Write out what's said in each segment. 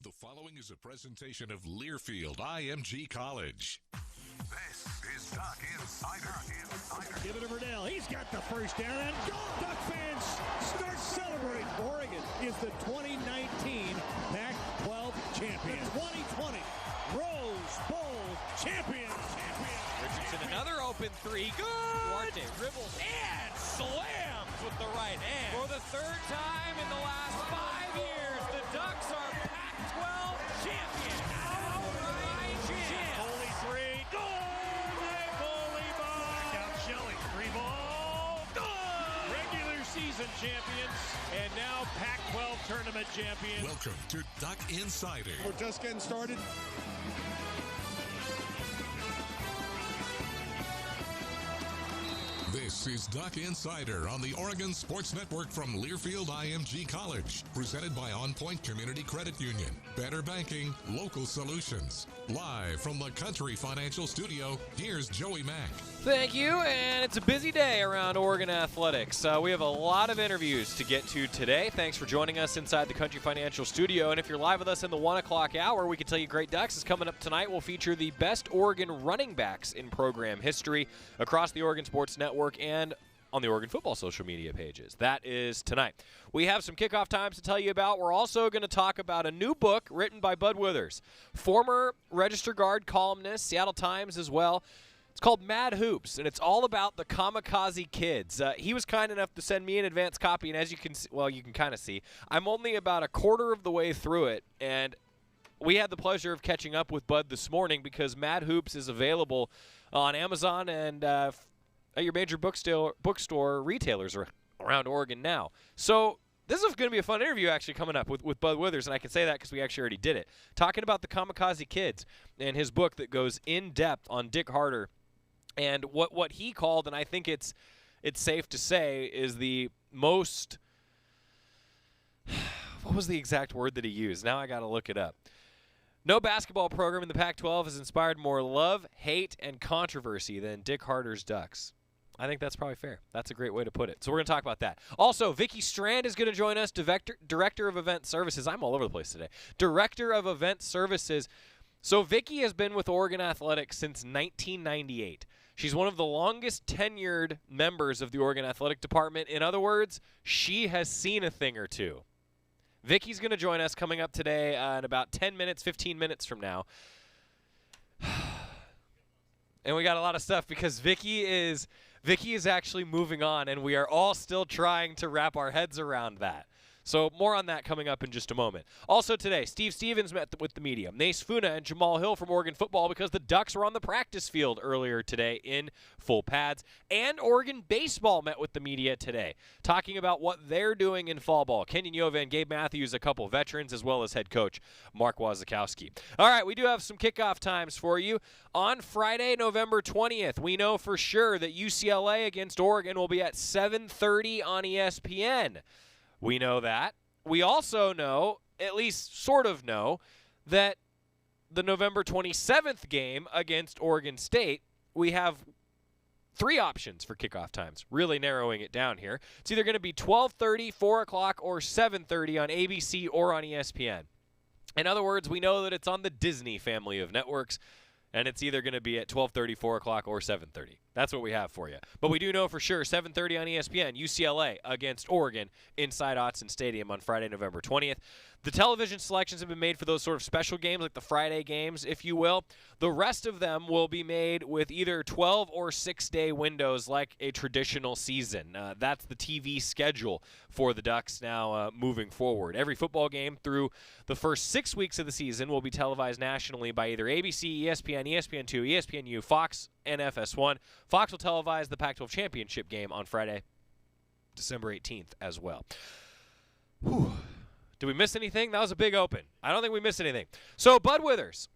The following is a presentation of Learfield IMG College. This is Duck Insider. Give it to Verdell. He's got the first down and gone. Duck fans start celebrating. Oregon is the 2019 Pac-12 champion. The 2020 Rose Bowl champion. Richardson, another open three. Good. Duarte dribbles and slams with the right hand. For the third time in the last 5 years, the Ducks are Pac-12 champions. Outright champs. Foley three. Goal! Foley ball. Down Shelley. Three ball. Goal! Regular season champions and now Pac-12 tournament champions. Welcome to Duck Insider. We're just getting started. This is Duck Insider on the Oregon Sports Network from Learfield IMG College. Presented by On Point Community Credit Union. Better banking, local solutions. Live from the Country Financial Studio, here's Joey Mack. Thank you, and it's a busy day around Oregon athletics. We have a lot of interviews to get to today. Thanks for joining us inside the Country Financial Studio. And if you're live with us in the 1 o'clock hour, we can tell you Great Ducks is coming up tonight. We'll feature the best Oregon running backs in program history across the Oregon Sports Network and on the Oregon football social media pages. That is tonight. We have some kickoff times to tell you about. We're also going to talk about a new book written by Bud Withers, former Register Guard columnist, Seattle Times as well. It's called Mad Hoops, and it's all about the Kamikaze Kids. He was kind enough to send me an advance copy, and as you can see, well, you can kind of see, I'm only about a quarter of the way through it, and we had the pleasure of catching up with Bud this morning because Mad Hoops is available on Amazon and at your major bookstore retailers around Oregon now. So this is going to be a fun interview actually coming up with Bud Withers, and I can say that because we actually already did it. Talking about the Kamikaze Kids and his book that goes in depth on Dick Harder and what he called, and I think it's safe to say, is the most – what was the exact word that he used? Now I got to look it up. No basketball program in the Pac-12 has inspired more love, hate, and controversy than Dick Harder's Ducks. I think that's probably fair. That's a great way to put it. So we're going to talk about that. Also, Vicki Strand is going to join us, Director of Event Services. I'm all over the place today. Director of Event Services. So Vicki has been with Oregon Athletics since 1998. She's one of the longest tenured members of the Oregon Athletic Department. In other words, she has seen a thing or two. Vicki's going to join us coming up today in about 10 minutes, 15 minutes from now. And we got a lot of stuff because Vicki is actually moving on, and we are all still trying to wrap our heads around that. So more on that coming up in just a moment. Also today, Steve Stevens met with the media. Mace Funa and Jamal Hill from Oregon football because the Ducks were on the practice field earlier today in full pads. And Oregon baseball met with the media today, talking about what they're doing in fall ball. Kenyon Yova and Gabe Matthews, a couple of veterans, as well as head coach Mark Wazakowski. All right, we do have some kickoff times for you. On Friday, November 20th, we know for sure that UCLA against Oregon will be at 7:30 on ESPN. We know that. We also know, at least sort of know, that the November 27th game against Oregon State, we have 3 options for kickoff times, really narrowing it down here. It's either going to be 12:30, 4 o'clock, or 7:30 on ABC or on ESPN. In other words, we know that it's on the Disney family of networks, and it's either going to be at 12:30, 4 o'clock, or 7:30. That's what we have for you. But we do know for sure 7:30 on ESPN, UCLA against Oregon inside Autzen Stadium on Friday, November 20th. The television selections have been made for those sort of special games, like the Friday games, if you will. The rest of them will be made with either 12 or 6-day windows like a traditional season. That's the TV schedule for the Ducks now moving forward. Every football game through the first 6 weeks of the season will be televised nationally by either ABC, ESPN, ESPN2, ESPNU, Fox, and FS1. Fox will televise the Pac-12 championship game on Friday, December 18th as well. Whew. Did we miss anything? That was a big open. I don't think we missed anything. So Bud Withers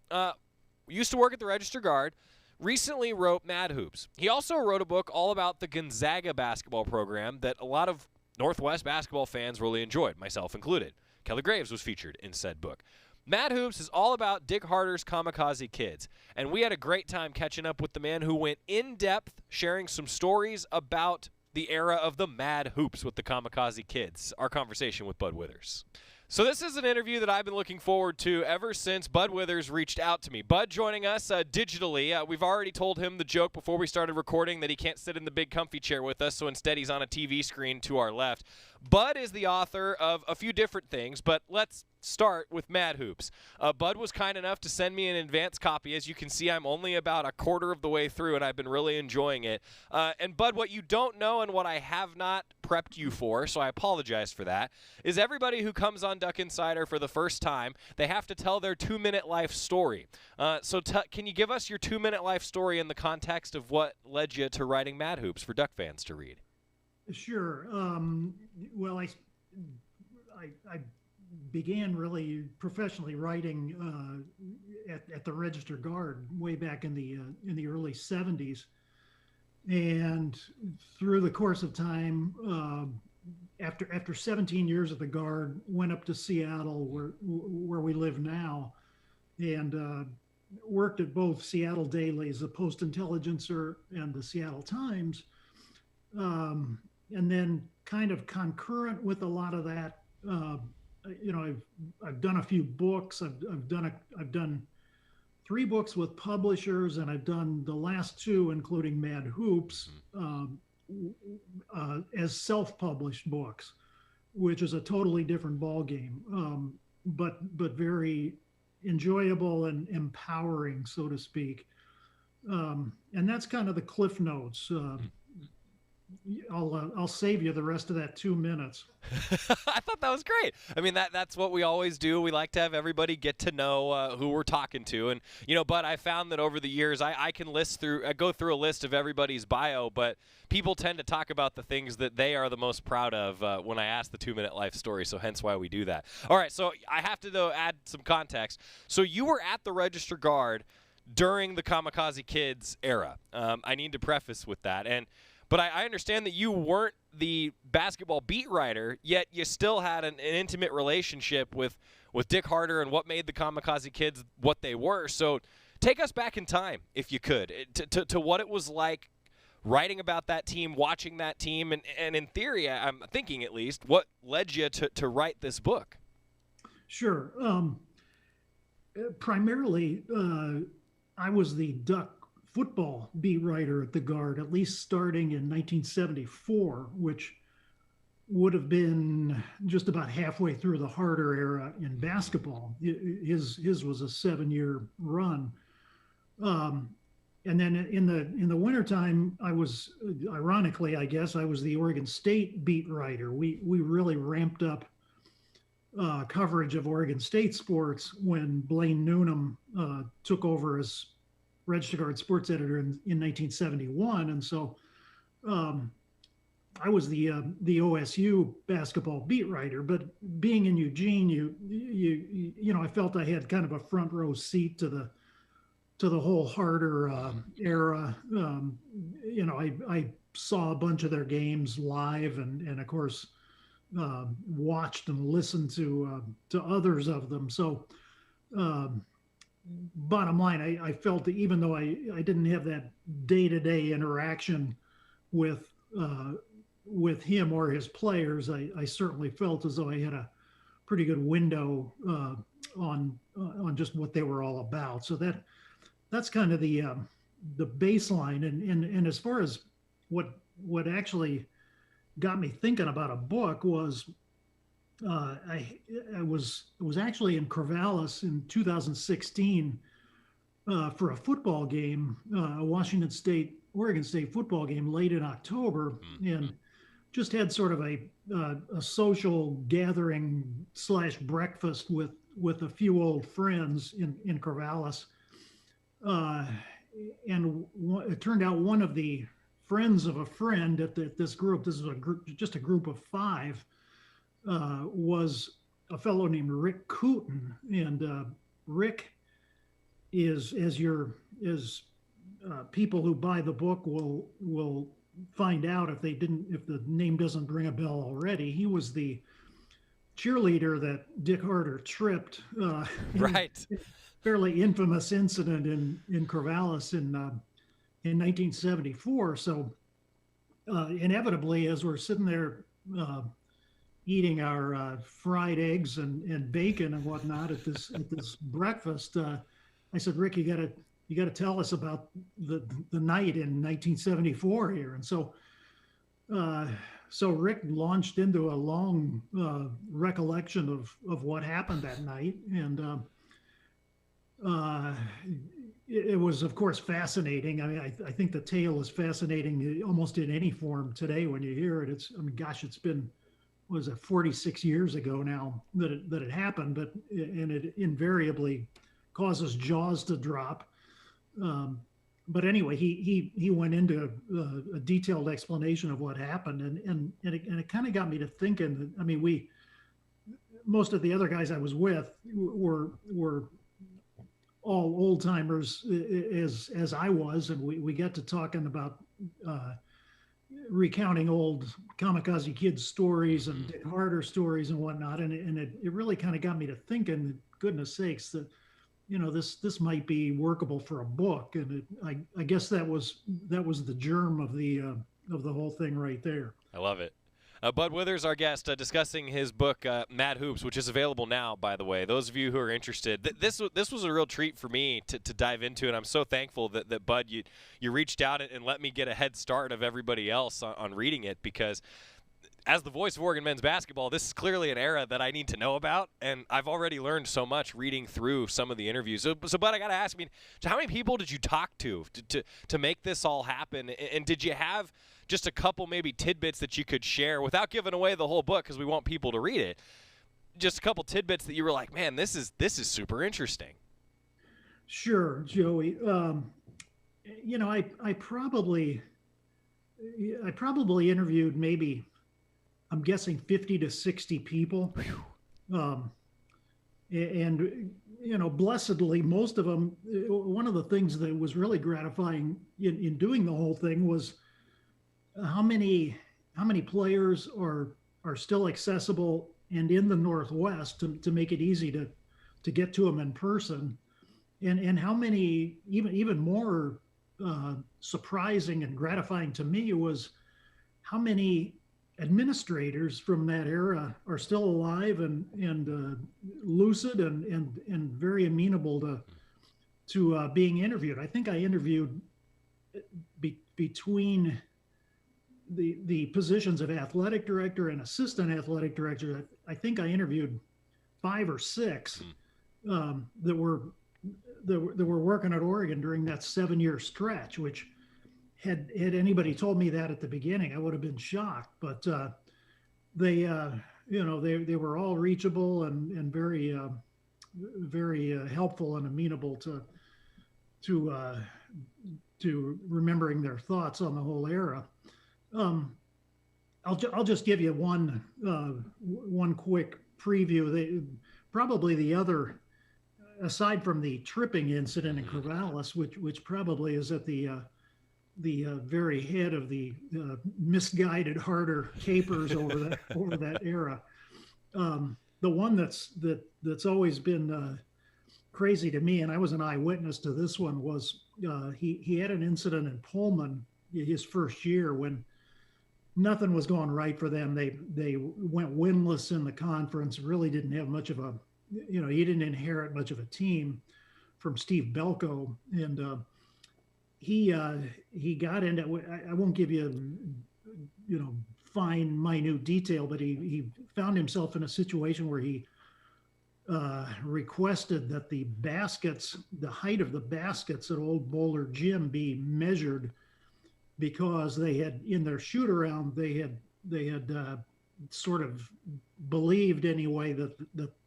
used to work at the Register Guard, recently wrote Mad Hoops. He also wrote a book all about the Gonzaga basketball program that a lot of Northwest basketball fans really enjoyed, myself included. Kelly Graves was featured in said book. Mad Hoops is all about Dick Harder's Kamikaze Kids, and we had a great time catching up with the man who went in depth, sharing some stories about the era of the Mad Hoops with the Kamikaze Kids. Our conversation with Bud Withers. So this is an interview that I've been looking forward to ever since Bud Withers reached out to me. Bud joining us digitally. We've already told him the joke before we started recording that he can't sit in the big comfy chair with us, so instead he's on a TV screen to our left. Bud is the author of a few different things, but let's start with Mad Hoops. Bud was kind enough to send me an advance copy. As you can see, I'm only about a quarter of the way through, and I've been really enjoying it. And Bud, what you don't know and what I have not prepped you for, so I apologize for that, is everybody who comes on Duck Insider for the first time, they have to tell their 2-minute life story. So can you give us your 2-minute life story in the context of what led you to writing Mad Hoops for Duck fans to read? Sure. Well, I began really professionally writing at the Register Guard way back in the early 70s, and through the course of time, after 17 years at the Guard, went up to Seattle where we live now, and worked at both Seattle Dailies, the Post-Intelligencer, and the Seattle Times. And then kind of concurrent with a lot of that, I've done a few books. I've done 3 books with publishers, and I've done the last 2, including Mad Hoops, as self-published books, which is a totally different ballgame, but very enjoyable and empowering, so to speak. And that's kind of the cliff notes. I'll save you the rest of that 2 minutes. I thought that was great. I mean, that's what we always do. We like to have everybody get to know who we're talking to. And, but I found that over the years, I can go through a list of everybody's bio, but people tend to talk about the things that they are the most proud of when I ask the 2-minute life story, so hence why we do that. All right, so I have to, though, add some context. So you were at the Register Guard during the Kamikaze Kids era. I need to preface with that. But I understand that you weren't the basketball beat writer, yet you still had an intimate relationship with Dick Harder and what made the Kamikaze Kids what they were. So take us back in time, if you could, to what it was like writing about that team, watching that team, and in theory, I'm thinking at least, what led you to write this book? Sure. Primarily, I was the Duck football beat writer at the Guard, at least starting in 1974, which would have been just about halfway through the Harder era in basketball. His was a 7-year run. And then in the wintertime, I was, ironically, I guess, I was the Oregon State beat writer. We really ramped up coverage of Oregon State sports when Blaine Noonan took over as Register Guard sports editor in 1971, and so I was the OSU basketball beat writer. But being in Eugene, I felt I had kind of a front row seat to the whole Harder era. I saw a bunch of their games live, and of course watched and listened to others of them. So. Bottom line, I felt that even though I didn't have that day-to-day interaction with him or his players, I certainly felt as though I had a pretty good window on just what they were all about. So that's kind of the baseline. And as far as what actually got me thinking about a book was. I was actually in Corvallis in 2016 for a football game, a Oregon State football game late in October, and just had sort of a social gathering / breakfast with a few old friends in Corvallis, and it turned out one of the friends of a friend at this group. This was just a group of 5. Was a fellow named Rick Cooten, and Rick is people who buy the book will find out if the name doesn't ring a bell already. He was the cheerleader that Dick Harder tripped. Right. Fairly infamous incident in Corvallis in 1974. So inevitably, as we're sitting there. eating our fried eggs and bacon and whatnot at this breakfast, I said, Rick, you gotta tell us about the night in 1974 here. And so Rick launched into a long recollection of what happened that night, and it was, of course, fascinating. I mean, I think the tale is fascinating almost in any form today when you hear it. I mean, gosh, it's been, what was it, 46 years ago now that it happened, and it invariably causes jaws to drop. But anyway, he went into a detailed explanation of what happened, and it kind of got me to thinking that, I mean, most of the other guys I was with were all old timers as I was, and we got to talking about recounting old Kamikaze Kids stories and Dick Harder stories and whatnot, and it really kind of got me to thinking, goodness sakes, that this might be workable for a book, and I guess that was the germ of the whole thing right there. I love it. Bud Withers, our guest, discussing his book, Mad Hoops, which is available now, by the way. Those of you who are interested, this was a real treat for me to dive into, and I'm so thankful that Bud, you reached out and let me get a head start of everybody else on reading it, because as the voice of Oregon men's basketball, this is clearly an era that I need to know about, and I've already learned so much reading through some of the interviews. So Bud, I got to ask, I mean, how many people did you talk to make this all happen, and did you have just a couple maybe tidbits that you could share without giving away the whole book, because we want people to read it? Just a couple tidbits that you were like, man, this is super interesting. Sure, Joey. I probably interviewed maybe, I'm guessing, 50 to 60 people. And blessedly, most of them, one of the things that was really gratifying in doing the whole thing was how many players are still accessible and in the Northwest to make it easy to get to them in person, and how many, even more surprising and gratifying to me, was how many administrators from that era are still alive and lucid and very amenable to being interviewed. I think I interviewed between the positions of athletic director and assistant athletic director. I think I interviewed 5 or 6 that were working at Oregon during that 7-year stretch, which had anybody told me that at the beginning, I would have been shocked. But they were all reachable and very helpful and amenable to remembering their thoughts on the whole era. I'll just give you one quick preview. Probably the other, aside from the tripping incident in Corvallis, which probably is at the very head of the misguided Harder capers over that era. The one that's always been crazy to me, and I was an eyewitness to this one, was he had an incident in Pullman his first year when nothing was going right for them. They went winless in the conference, really didn't have much of a, he didn't inherit much of a team from Steve Belko. And he got into, I won't give you, fine, minute detail, but he found himself in a situation where he requested that the height of the baskets at Old Boulder Gym be measured, because they had, in their shoot around, they had sort of believed anyway that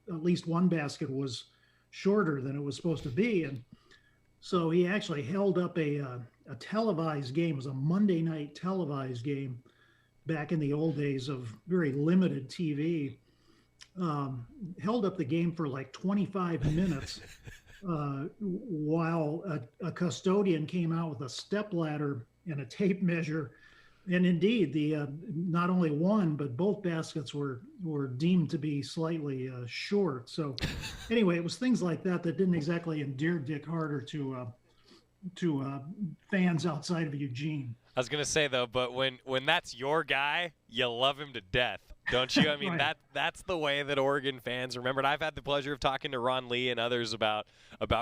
at least one basket was shorter than it was supposed to be. And so he actually held up a televised game. It was a Monday night televised game back in the old days of very limited TV. Held up the game for like 25 minutes while a custodian came out with a stepladder and a tape measure. And indeed, not only one, but both baskets were deemed to be slightly short. So anyway, it was things like that didn't exactly endear Dick Harder to fans outside of Eugene. I was going to say, though, but when that's your guy, you love him to death. don't you? I mean, Right. that's the way that Oregon fans remember it. I've had the pleasure of talking to Ron Lee and others about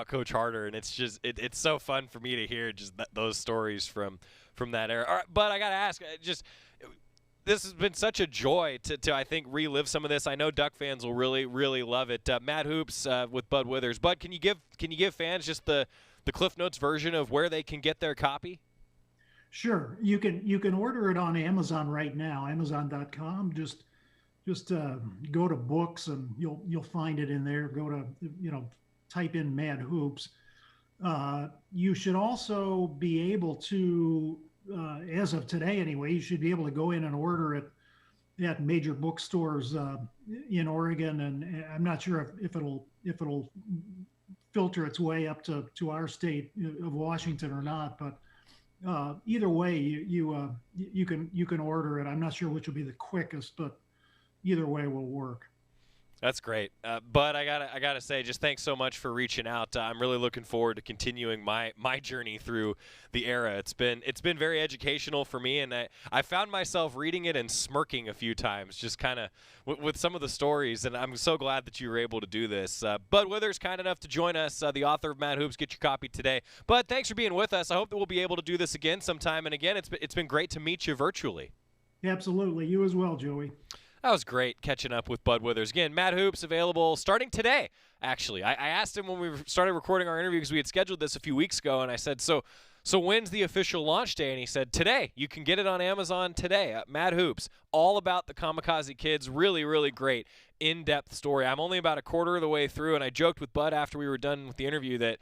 Coach Harder, and it's just it's so fun for me to hear just those stories from that era. All right, but I got to ask, this has been such a joy to I think relive some of this. I know Duck fans will really really love it. Mad Hoops with Bud Withers. Bud, can you give fans just the Cliff Notes version of where they can get their copy? Sure. You can order it on Amazon right now, Amazon.com. Just go to books and you'll find it in there. Go to, type in Mad Hoops. You should also be able to, as of today anyway, you should be able to go in and order it at major bookstores in Oregon. And I'm not sure if it'll filter its way up to our state of Washington or not, but either way, you can order it. I'm not sure which will be the quickest, but either way will work. That's great, Bud. I gotta say, just thanks so much for reaching out. I'm really looking forward to continuing my journey through the era. It's been very educational for me, and I found myself reading it and smirking a few times, just kind of with some of the stories. And I'm so glad that you were able to do this. Bud Withers, kind enough to join us, the author of Mad Hoops. Get your copy today. Bud, thanks for being with us. I hope that we'll be able to do this again sometime. And again, it's been great to meet you virtually. Absolutely, you as well, Joey. That was great catching up with Bud Withers. Again, Mad Hoops available starting today, actually. I asked him when we started recording our interview because we had scheduled this a few weeks ago, and I said, so when's the official launch day? And he said, today. You can get it on Amazon today. Mad Hoops, all about the Kamikaze Kids. Really, really great, in-depth story. I'm only about a quarter of the way through, and I joked with Bud after we were done with the interview that,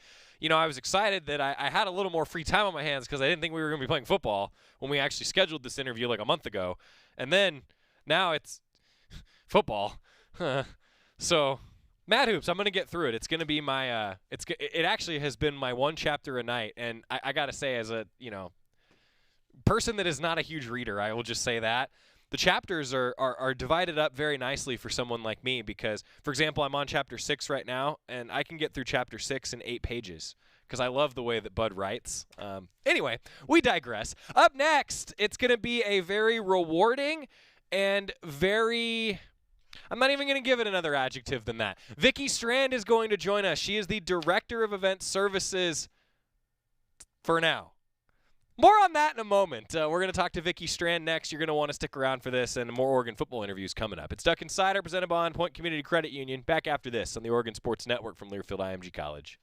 I was excited that I had a little more free time on my hands because I didn't think we were going to be playing football when we actually scheduled this interview like a month ago. And then now it's football. So Mad Hoops, I'm going to get through it. It's going to be my it actually has been my one chapter a night, and I got to say, as a person that is not a huge reader, I will just say that the chapters are divided up very nicely for someone like me because, for example, I'm on chapter 6 right now, and I can get through chapter 6 in 8 pages because I love the way that Bud writes. Anyway, we digress. Up next, it's going to be a very rewarding and very... I'm not even going to give it another adjective than that. Vicki Strand is going to join us. She is the Director of Event Services for now. More on that in a moment. We're going to talk to Vicki Strand next. You're going to want to stick around for this and more Oregon football interviews coming up. It's Duck Insider presented by On Point Community Credit Union. Back after this on the Oregon Sports Network from Learfield IMG College.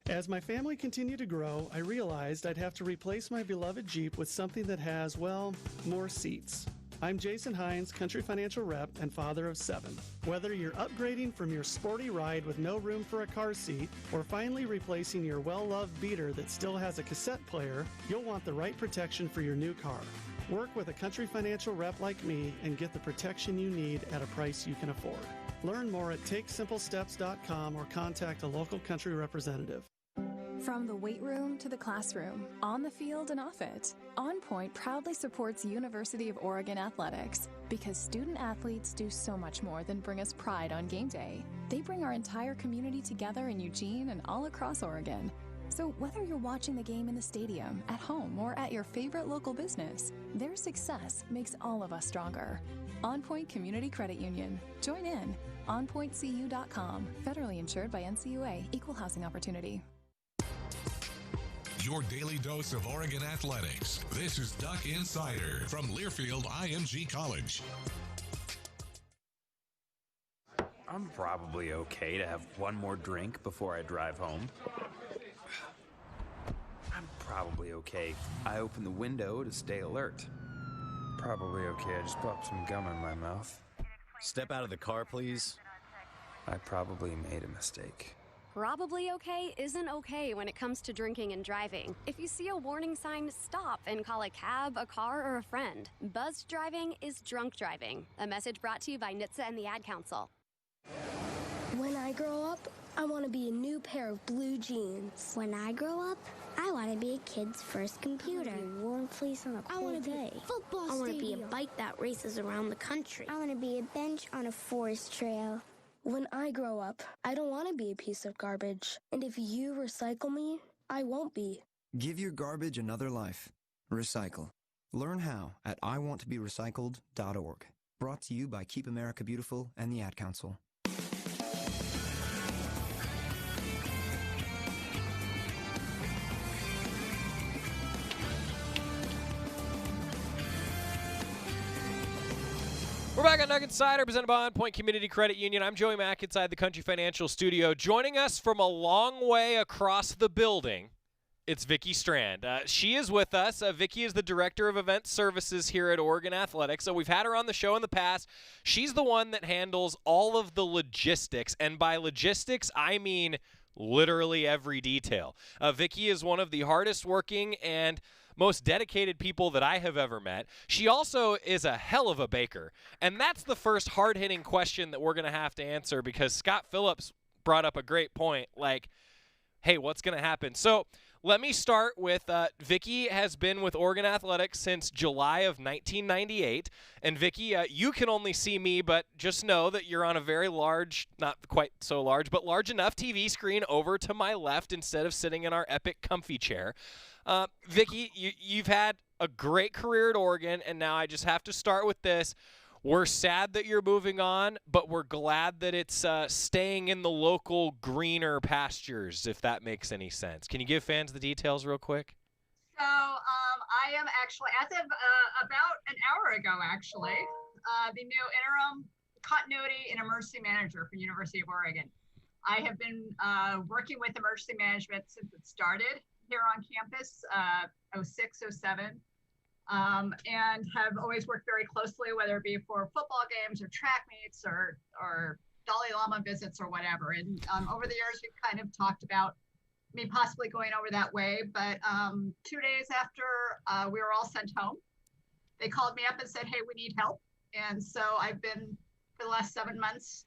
As my family continued to grow, I realized I'd have to replace my beloved Jeep with something that has, well, more seats. I'm Jason Hines, Country Financial Rep and father of 7. Whether you're upgrading from your sporty ride with no room for a car seat or finally replacing your well-loved beater that still has a cassette player, you'll want the right protection for your new car. Work with a Country Financial Rep like me and get the protection you need at a price you can afford. Learn more at TakeSimpleSteps.com or contact a local Country representative. From the weight room to the classroom, on the field and off it, On Point proudly supports University of Oregon athletics because student athletes do so much more than bring us pride on game day. They bring our entire community together in Eugene and all across Oregon. So whether you're watching the game in the stadium, at home, or at your favorite local business, their success makes all of us stronger. On Point Community Credit Union. Join in. OnPointCU.com. Federally insured by NCUA. Equal housing opportunity. Your daily dose of Oregon athletics. This is Duck Insider from Learfield IMG College. I'm probably okay to have one more drink before I drive home. I'm probably okay. I open the window to stay alert. Probably okay. I just popped some gum in my mouth. Step out of the car, please. I probably made a mistake. Probably okay isn't okay when it comes to drinking and driving. If you see a warning sign, stop and call a cab, a car, or a friend. Buzzed driving is drunk driving. A message brought to you by NHTSA and the Ad Council. When I grow up, I want to be a new pair of blue jeans. When I grow up, I want to be a kid's first computer. I want to be a warm fleece on a cold day. Football I want to be a stadium. bike that races around the country. I want to be a bench on a forest trail. When I grow up, I don't want to be a piece of garbage. And if you recycle me, I won't be. Give your garbage another life. Recycle. Learn how at iwanttoberecycled.org. Brought to you by Keep America Beautiful and the Ad Council. We're back on Nugget Insider, presented by On Point Community Credit Union. I'm Joey Mack inside the Country Financial Studio. Joining us from a long way across the building, it's Vicki Strand. She is with us. Vicki is the Director of Event Services here at Oregon Athletics. So we've had her on the show in the past. She's the one that handles all of the logistics. And by logistics, I mean literally every detail. Vicki is one of the hardest working and most dedicated people that I have ever met. She also is a hell of a baker. And that's the first hard-hitting question that we're going to have to answer, because Scott Phillips brought up a great point, like, hey, what's going to happen? So let me start with Vicki has been with Oregon Athletics since July of 1998. And Vicki, you can only see me, but just know that you're on a very large, not quite so large, but large enough TV screen over to my left instead of sitting in our epic comfy chair. Vicki, you've had a great career at Oregon, and now I just have to start with this. We're sad that you're moving on, but we're glad that it's staying in the local greener pastures, if that makes any sense. Can you give fans the details real quick? So I am actually, as of about an hour ago, the new interim continuity and emergency manager for University of Oregon. I have been working with emergency management since it started here on campus, 06, 07. And have always worked very closely, whether it be for football games or track meets or Dalai Lama visits or whatever. And over the years, we've kind of talked about me possibly going over that way. But 2 days after we were all sent home, they called me up and said, hey, we need help. And so I've been, for the last 7 months,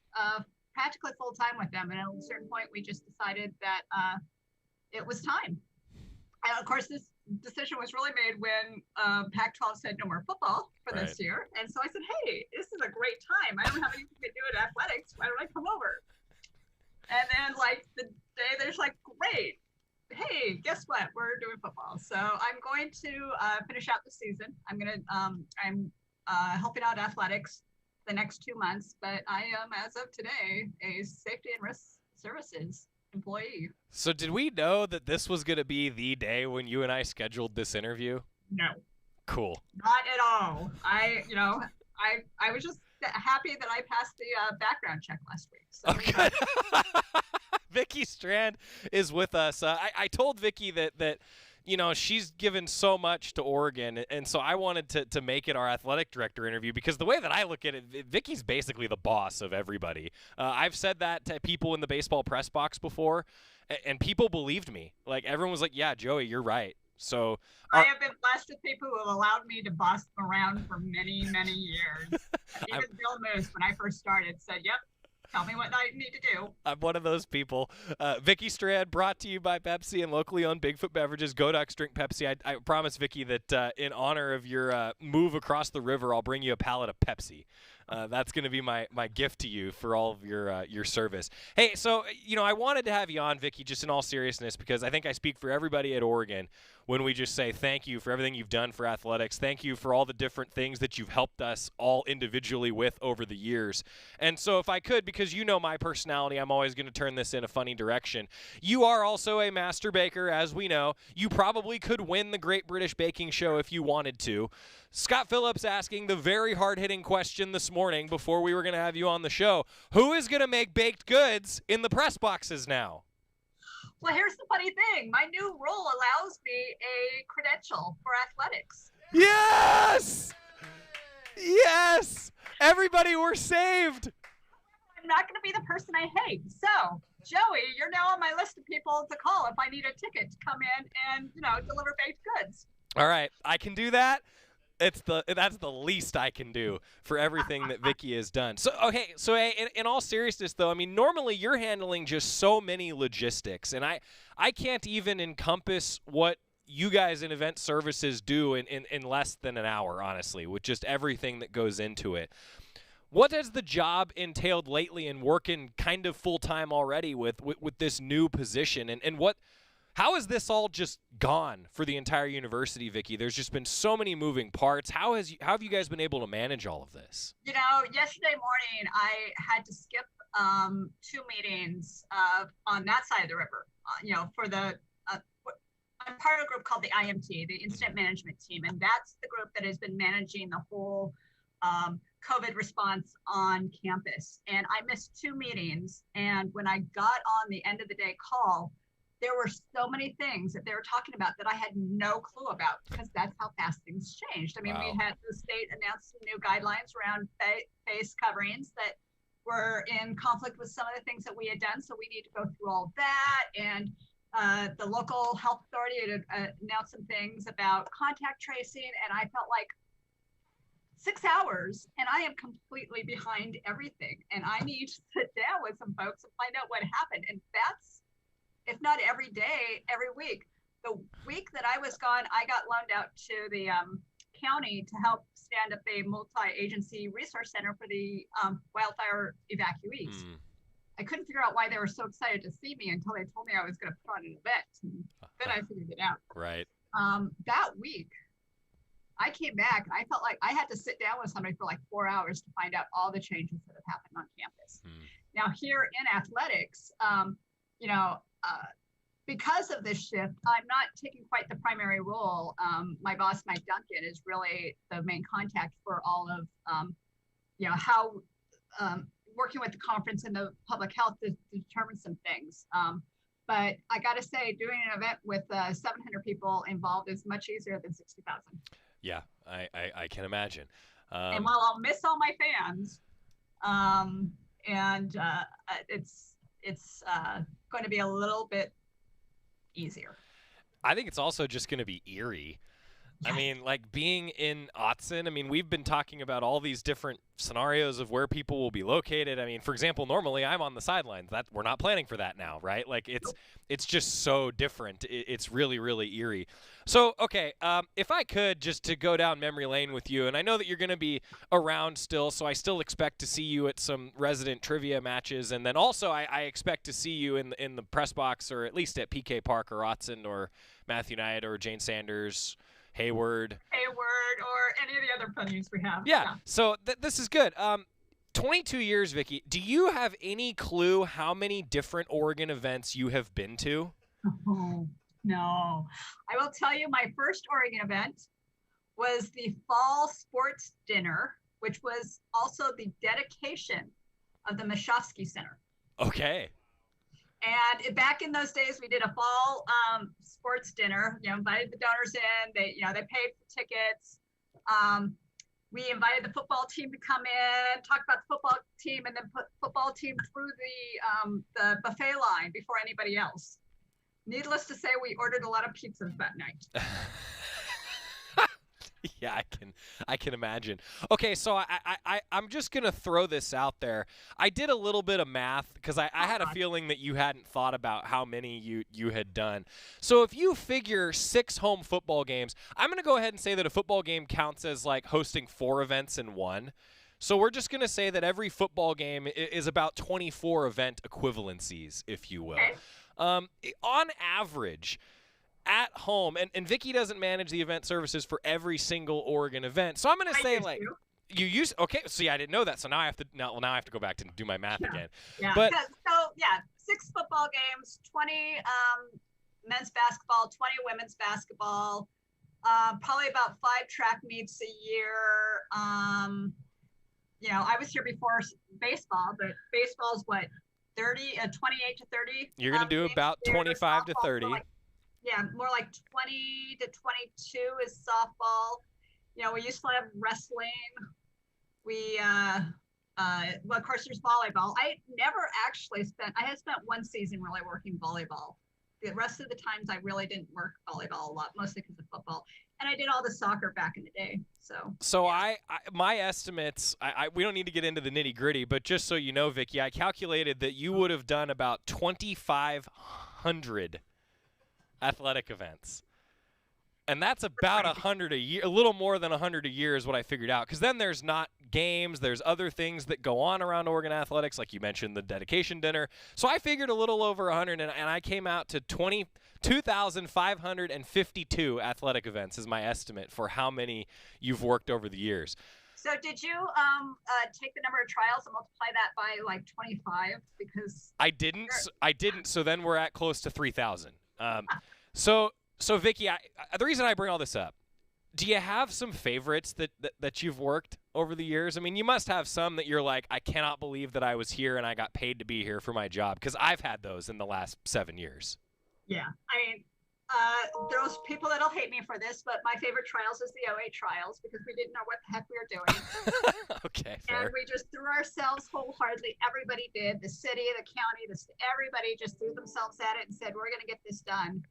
practically full time with them. And at a certain point, we just decided that it was time. And of course, this decision was really made when Pac-12 said no more football for this year. And so I said, hey, this is a great time. I don't have anything to do at athletics. Why don't I come over? And then like the day, they're just like, great. Hey, guess what? We're doing football. So I'm going to finish out the season. I'm helping out athletics the next 2 months, but I am, as of today, a safety and risk services employee. So did we know that this was going to be the day when you and I scheduled this interview? No. Cool. Not at all. I was just happy that I passed the background check last week. So, okay. Vicki Strand is with us. I told Vicki that she's given so much to Oregon, and so I wanted to make it our athletic director interview, because the way that I look at it, Vicki's basically the boss of everybody. I've said that to people in the baseball press box before, and people believed me. Like, everyone was like, yeah, Joey, you're right. So I have been blessed with people who have allowed me to boss them around for many, many years. Even Bill Moose, when I first started, said, yep, tell me what I need to do. I'm one of those people. Vicki Strand, brought to you by Pepsi and locally owned Bigfoot Beverages. Go Ducks, drink Pepsi. I promise, Vicki, that in honor of your move across the river, I'll bring you a pallet of Pepsi. That's going to be my gift to you for all of your service. Hey, so, I wanted to have you on, Vicki, just in all seriousness, because I think I speak for everybody at Oregon when we just say thank you for everything you've done for athletics. Thank you for all the different things that you've helped us all individually with over the years. And so if I could, because you know my personality, I'm always going to turn this in a funny direction. You are also a master baker, as we know. You probably could win the Great British Baking Show if you wanted to. Scott Phillips asking the very hard-hitting question this morning before we were going to have you on the show. Who is going to make baked goods in the press boxes now? Well, here's the funny thing. My new role allows me a credential for athletics. Yes! Yes! Everybody, we're saved! I'm not going to be the person I hate. So, Joey, you're now on my list of people to call if I need a ticket to come in and, deliver baked goods. All right, I can do that. That's the least I can do for everything that Vicki has done. So in all seriousness, though, I mean, normally you're handling just so many logistics, and I can't even encompass what you guys in event services do in less than an hour, honestly, with just everything that goes into it. What has the job entailed lately in working kind of full-time already with this new position, and what How has this all just gone for the entire university, Vicki? There's just been so many moving parts. How have you guys been able to manage all of this? Yesterday morning I had to skip 2 meetings on that side of the river. For the I'm part of a group called the IMT, the Incident Management Team, and that's the group that has been managing the whole COVID response on campus. And I missed 2 meetings, and when I got on the end of the day call, there were so many things that they were talking about that I had no clue about, because that's how fast things changed. I mean, Wow. we had the state announce some new guidelines around face coverings that were in conflict with some of the things that we had done. So we need to go through all that. And the local health authority had announced some things about contact tracing. And I felt like 6 hours and I am completely behind everything. And I need to sit down with some folks and find out what happened. And that's, if not every day, every week. The week that I was gone, I got loaned out to the county to help stand up a multi-agency resource center for the wildfire evacuees. I couldn't figure out why they were so excited to see me until they told me I was going to put on an event. And then I figured it out. Right. That week, I came back and I felt like I had to sit down with somebody for like 4 hours to find out all the changes that have happened on campus. Now here in athletics, because of this shift, I'm not taking quite the primary role. My boss, Mike Duncan, is really the main contact for all of, how working with the conference and the public health to determine some things. But I got to say, doing an event with 700 people involved is much easier than 60,000. Yeah, I can imagine. And while I'll miss all my fans, it's going to be a little bit easier. I think it's also just going to be eerie. Yes. I mean, like being in Autzen, I mean, we've been talking about all these different scenarios of where people will be located. I mean, for example, normally I'm on the sidelines. We're not planning for that now, right? Like it's just so different. It's really, really eerie. So, okay, if I could just to go down memory lane with you, and I know that you're going to be around still, so I still expect to see you at some resident trivia matches, and then also I expect to see you in the press box, or at least at PK Park or Autzen or Matthew Knight or Jane Sanders, Hayward, or any of the other venues we have. Yeah. So this is good. 22 years, Vicki. Do you have any clue how many different Oregon events you have been to? Oh, no. I will tell you, my first Oregon event was the fall sports dinner, which was also the dedication of the Mashofsky Center. Okay. And back in those days, we did a fall sports dinner. Invited the donors in. They paid for tickets. We invited the football team to come in, talk about the football team, and then put football team through the buffet line before anybody else. Needless to say, we ordered a lot of pizzas that night. Yeah, I can imagine. Okay, so I'm just going to throw this out there. I did a little bit of math because I had a feeling that you hadn't thought about how many you had done. So if you figure 6 home football games, I'm going to go ahead and say that a football game counts as like hosting 4 events in one. So we're just going to say that every football game is about 24 event equivalencies, if you will. Okay. On average, at home, and Vicki doesn't manage the event services for every single Oregon event. So I'm going to say you use see, I didn't know that. So now I have to go back to do my math again. Yeah. But 6 football games, 20 men's basketball, 20 women's basketball, probably about 5 track meets a year. I was here before baseball, but baseball is what, 28 to 30? You're going to do about 25 to 30. More like 20 to 22 is softball. We used to have wrestling. We, of course, there's volleyball. I had spent 1 season really working volleyball. The rest of the times I really didn't work volleyball a lot, mostly because of football. And I did all the soccer back in the day. So yeah. My estimates, we don't need to get into the nitty gritty, but just so you know, Vicki, I calculated that you would have done about 2,500 athletic events. And that's about 100 a year, a little more than 100 a year is what I figured out. Because then there's not games, there's other things that go on around Oregon athletics, like you mentioned, the dedication dinner. So I figured a little over 100, and I came out to 2,552 athletic events is my estimate for how many you've worked over the years. So did you take the number of trials and multiply that by like 25? Because I didn't. So then we're at close to 3,000. So Vicki, the reason I bring all this up, do you have some favorites that you've worked over the years? I mean, you must have some that you're like, I cannot believe that I was here and I got paid to be here for my job, because I've had those in the last 7 years. Yeah, I mean, there's people that'll hate me for this, but my favorite trials is the OA trials, because we didn't know what the heck we were doing. Okay, fair. And we just threw ourselves wholeheartedly. Everybody did. The city, the county, everybody just threw themselves at it and said, we're going to get this done.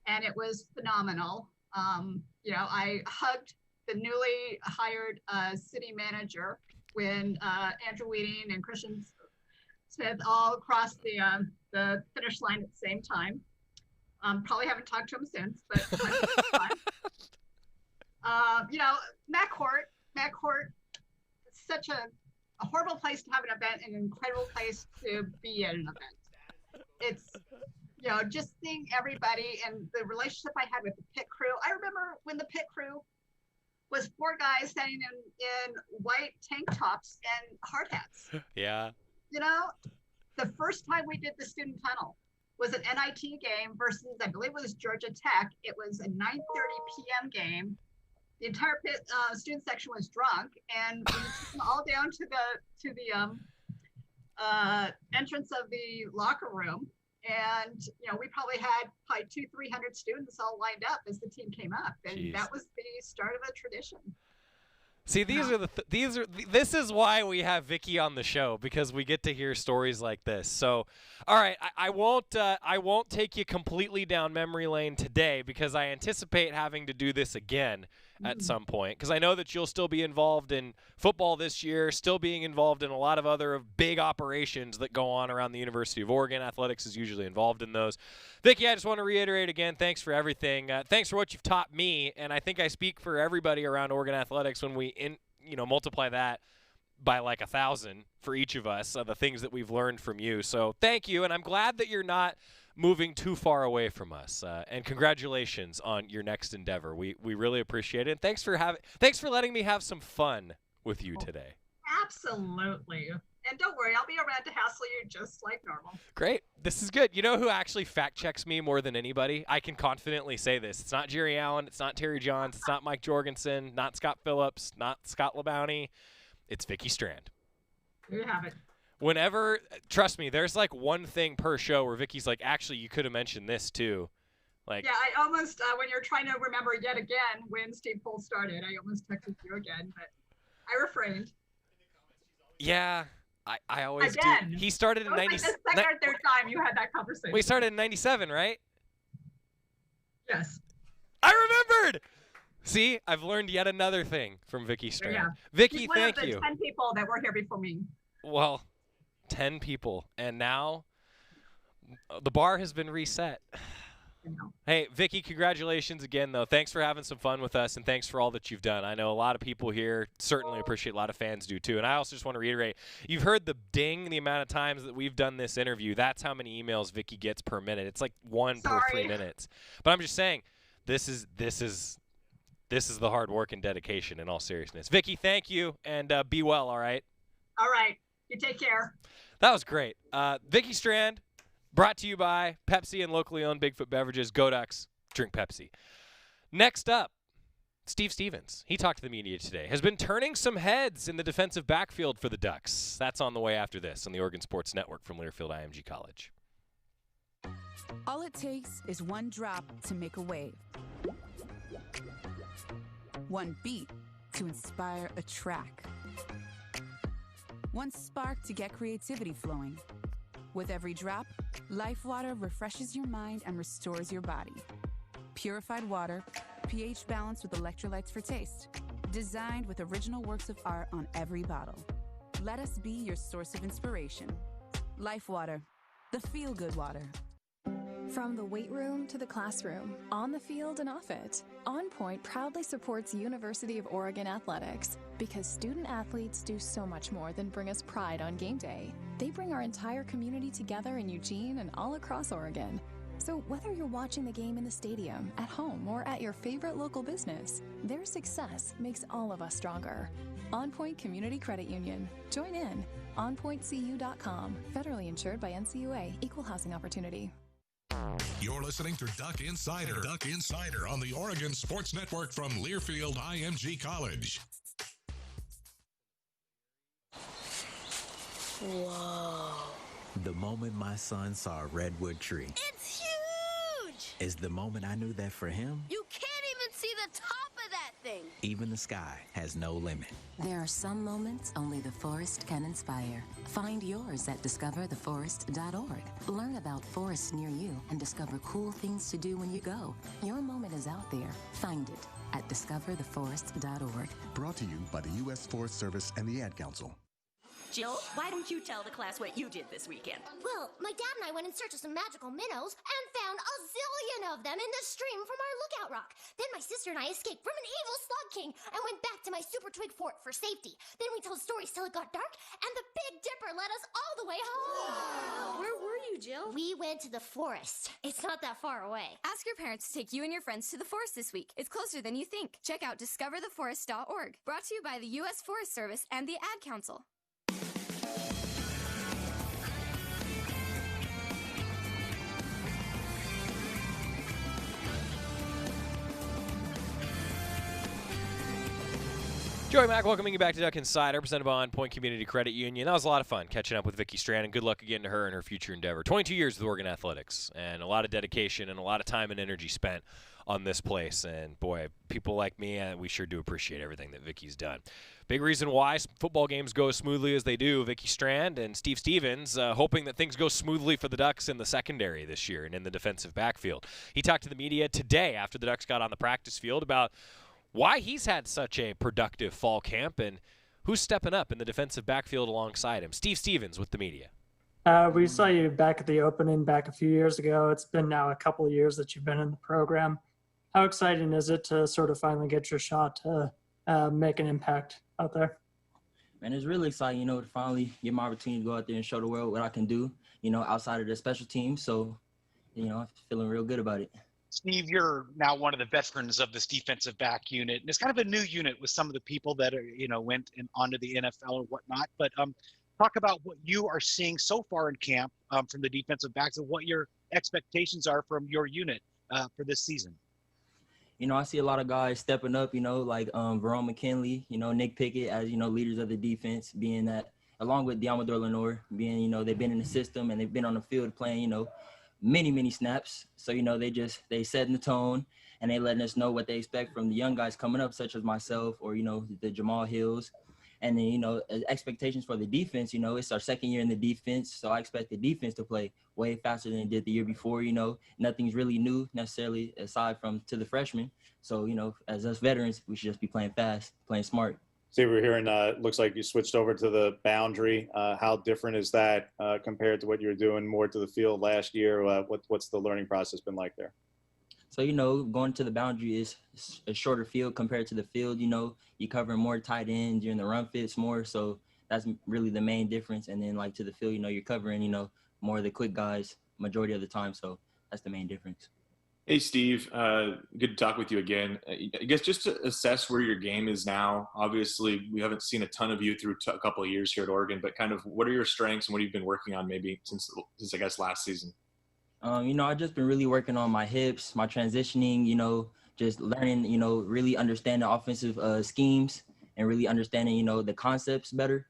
And it was phenomenal. I hugged the newly hired city manager when Andrew Weeding and Christian Smith all crossed the finish line at the same time. Probably haven't talked to him since, but fun. Matt Court, it's such a horrible place to have an event and an incredible place to be at an event. It's just seeing everybody and the relationship I had with the pit crew. I remember when the pit crew was 4 guys standing in white tank tops and hard hats. Yeah. The first time we did the student tunnel was an NIT game versus, I believe it was Georgia Tech. It was a 9:30 p.m. game. The entire pit student section was drunk, and we took them all down to the entrance of the locker room. And, we probably had 200-300 students all lined up as the team came up. And Jeez. That was the start of a tradition. See, this is why we have Vicki on the show, because we get to hear stories like this. So, all right, I won't take you completely down memory lane today, because I anticipate having to do this again at some point, because I know that you'll still be involved in football this year, still being involved in a lot of other big operations that go on around the University of Oregon. Athletics is usually involved in those. Vicki, I just want to reiterate again, thanks for everything. Thanks for what you've taught me, and I think I speak for everybody around Oregon athletics when we multiply that by like 1,000 for each of us, the things that we've learned from you. So thank you, and I'm glad that you're not moving too far away from us. And congratulations on your next endeavor. We really appreciate it. And thanks for letting me have some fun with you today. Absolutely. And don't worry, I'll be around to hassle you just like normal. Great. This is good. You know who actually fact checks me more than anybody? I can confidently say this. It's not Jerry Allen. It's not Terry Johns. It's not Mike Jorgensen. Not Scott Phillips. Not Scott LeBounty. It's Vicki Strand. There you have it. Whenever, trust me, there's like one thing per show where Vicki's like, actually, you could have mentioned this too. Like, yeah, I almost, when you're trying to remember yet again when Steve Pohl started, I almost texted you again, but I refrained. Yeah, I always again. do. He started in 90. Like the second or third time you had that conversation. We started in 97, right? Yes. I remembered! See, I've learned yet another thing from Vicki Strand. Yeah. Vicki, thank you. you. 10 people that were here before me. Well, 10 people, and now the bar has been reset. Hey, Vicki, congratulations again, though. Thanks for having some fun with us, and thanks for all that you've done. I know a lot of people here certainly appreciate, a lot of fans do too. And I also just want to reiterate, you've heard the ding, the amount of times that we've done this interview. That's how many emails Vicki gets per minute. It's like 1 per 3 minutes. But I'm just saying, this is the hard work and dedication in all seriousness. Vicki, thank you, and be well, all right? All right. You take care. That was great. Vicki Strand, brought to you by Pepsi and locally owned Bigfoot Beverages. Go Ducks, drink Pepsi. Next up, Steve Stevens. He talked to the media today. Has been turning some heads in the defensive backfield for the Ducks. That's on the way after this on the Oregon Sports Network from Learfield IMG College. All it takes is one drop to make a wave. One beat to inspire a track. One spark to get creativity flowing. With every drop, Life Water refreshes your mind and restores your body. Purified water, pH balanced with electrolytes for taste. Designed with original works of art on every bottle. Let us be your source of inspiration. Life Water, the feel-good water. From the weight room to the classroom, on the field and off it, On Point proudly supports University of Oregon athletics because student athletes do so much more than bring us pride on game day. They bring our entire community together in Eugene and all across Oregon. So whether you're watching the game in the stadium, at home, or at your favorite local business, their success makes all of us stronger. On Point Community Credit Union. Join in. OnPointCU.com. Federally insured by NCUA. Equal housing opportunity. You're listening to Duck Insider. Duck Insider on the Oregon Sports Network from Learfield IMG College. Whoa. The moment my son saw a redwood tree. It's huge! Is the moment I knew that for him, You can't even see the top of that thing. even the sky has no limit. There are some moments only the forest can inspire. Find yours at discovertheforest.org. Learn about forests near you and discover cool things to do when you go. Your moment is out there. Find it at discovertheforest.org. Brought to you by the U.S. Forest Service and the Ad Council. Jill, why don't you tell the class what you did this weekend? Well, my dad and I went in search of some magical minnows and found a zillion of them in the stream from our lookout rock. Then my sister and I escaped from an evil slug king and went back to my super twig fort for safety. Then we told stories till it got dark, and the Big Dipper led us all the way home. Wow. Where were you, Jill? We went to the forest. It's not that far away. Ask your parents to take you and your friends to the forest this week. It's closer than you think. Check out discovertheforest.org. Brought to you by the U.S. Forest Service and the Ad Council. Joey Mack welcoming you back to Duck Insider, presented by On Point Community Credit Union. That was a lot of fun catching up with Vicki Strand, and good luck again to her in her future endeavor. 22 years with Oregon Athletics, and a lot of dedication and a lot of time and energy spent on this place. And boy, people like me, we sure do appreciate everything that Vicki's done. Big reason why football games go as smoothly as they do. Vicki Strand and Steve Stevens hoping that things go smoothly for the Ducks in the secondary this year and in the defensive backfield. He talked to the media today after the Ducks got on the practice field about why he's had such a productive fall camp and who's stepping up in the defensive backfield alongside him. Steve Stevens with the media. We saw you back at the opening back a few years ago. It's been now a couple of years that you've been in the program. How exciting is it to sort of finally get your shot to make an impact out there? Man, it's really exciting, to finally get my opportunity to go out there and show the world what I can do, outside of the special teams. So, I'm feeling real good about it. Steve, you're now one of the veterans of this defensive back unit, and it's kind of a new unit with some of the people that are, went onto the NFL or whatnot. But talk about what you are seeing so far in camp from the defensive backs and what your expectations are from your unit for this season. I see a lot of guys stepping up, like Verone McKinley, Nick Pickett as, leaders of the defense, being that, along with Diamador Lenore, being, they've been in the system and they've been on the field playing, many snaps. So, they setting the tone and they letting us know what they expect from the young guys coming up, such as myself or, the Jamal Hills. And then, expectations for the defense, it's our second year in the defense. So I expect the defense to play way faster than it did the year before. Nothing's really new necessarily aside from to the freshmen. So, as us veterans, we should just be playing fast, playing smart. Steve, we're hearing looks like you switched over to the boundary. How different is that compared to what you were doing more to the field last year? What's the learning process been like there? So, going to the boundary is a shorter field compared to the field. You cover more tight ends, you're in the run fits more. So that's really the main difference. And then like to the field, you're covering, more of the quick guys majority of the time. So that's the main difference. Hey, Steve, good to talk with you again. I guess just to assess where your game is now, obviously we haven't seen a ton of you through a couple of years here at Oregon, but kind of what are your strengths and what have you been working on maybe since I guess last season? I've just been really working on my hips, my transitioning, just learning, really understand the offensive schemes and really understanding, the concepts better.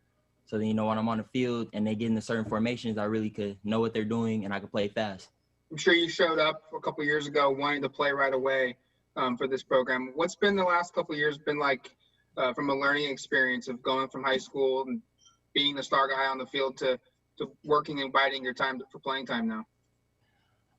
So then, when I'm on the field and they get into certain formations, I really could know what they're doing and I could play fast. I'm sure you showed up a couple of years ago wanting to play right away for this program. What's been the last couple of years been like from a learning experience of going from high school and being the star guy on the field to working and biding your time for playing time now?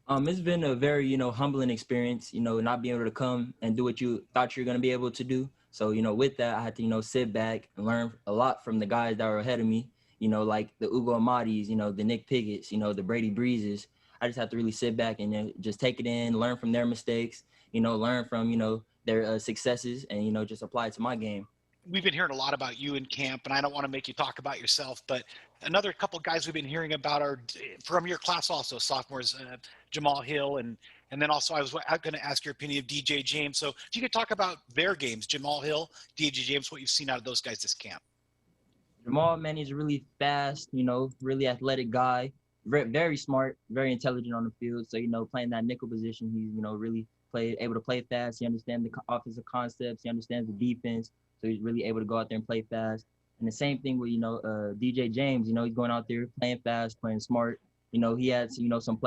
It's been a very, humbling experience, not being able to come and do what you thought you were going to be able to do. So, with that, I had to, sit back and learn a lot from the guys that were ahead of me, like the Ugo Amadis, the Nick Pickett's, the Brady Breezes. I just have to really sit back and just take it in, learn from their mistakes, learn from, their successes, and, just apply it to my game. We've been hearing a lot about you in camp, and I don't want to make you talk about yourself, but another couple guys we've been hearing about are from your class also, sophomores, Jamal Hill, and then also I was going to ask your opinion of DJ James. So if you could talk about their games, Jamal Hill, DJ James, what you've seen out of those guys this camp. Jamal, man, he's a really fast, really athletic guy, very smart, very intelligent on the field. So, playing that nickel position, he's, really able to play fast. He understands the offensive concepts. He understands the defense. So he's really able to go out there and play fast. And the same thing with, DJ James, he's going out there playing fast, playing smart. He had, some